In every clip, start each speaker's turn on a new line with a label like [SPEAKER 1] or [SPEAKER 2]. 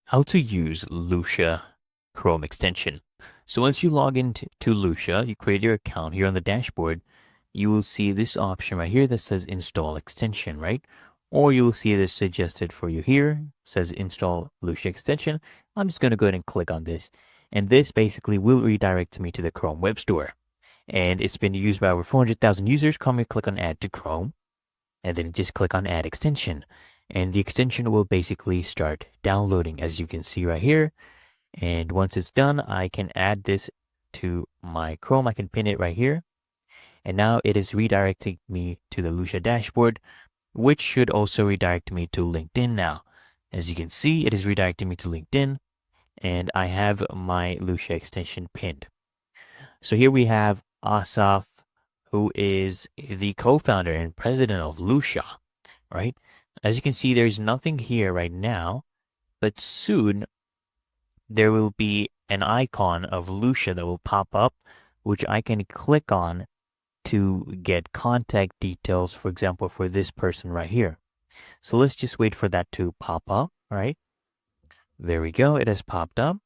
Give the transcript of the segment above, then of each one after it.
[SPEAKER 1] How to use Lusha Chrome extension. So once you log into Lusha, you create your account here on the dashboard, you will see this option right here that says install extension, right? Or you'll see this suggested for you here, says install Lusha extension. I'm just going to go ahead and click on this. And this basically will redirect me to the Chrome Web Store. And it's been used by over 400,000 users. Come here, click on add to Chrome, and then just click on add extension. And the extension will basically start downloading, as you can see right here. And once it's done, I can add this to my Chrome. I can pin it right here. And now it is redirecting me to the Lusha dashboard, which should also redirect me to LinkedIn now. As you can see, it is redirecting me to LinkedIn, and I have my Lusha extension pinned. So here we have Asaf, who is the co-founder and president of Lusha, right? As you can see, there's nothing here right now, but soon there will be an icon of Lusha that will pop up, which I can click on to get contact details, for example, for this person right here. So let's just wait for that to pop up, right? There we go. It has popped up.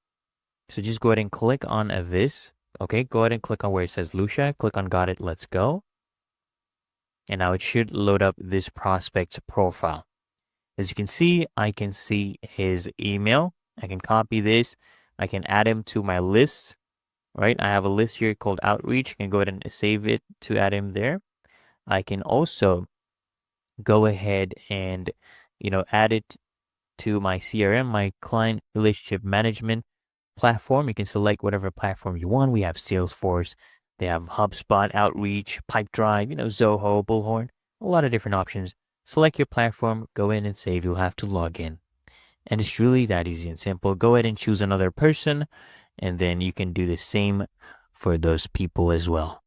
[SPEAKER 1] So just go ahead and click on this. Okay, go ahead and click on where it says Lusha. Click on got it. Let's go. And now it should load up this prospect's profile. As you can see, I can see his email. I can copy this. I can add him to my list, right? I have a list here called Outreach. I can go ahead and save it to add him there. I can also go ahead and, add it to my CRM, my client relationship management platform. You can select whatever platform you want. We have Salesforce. They have HubSpot, Outreach, Pipedrive, Zoho, Bullhorn, a lot of different options. Select your platform, go in and save. You'll have to log in. And it's really that easy and simple. Go ahead and choose another person, and then you can do the same for those people as well.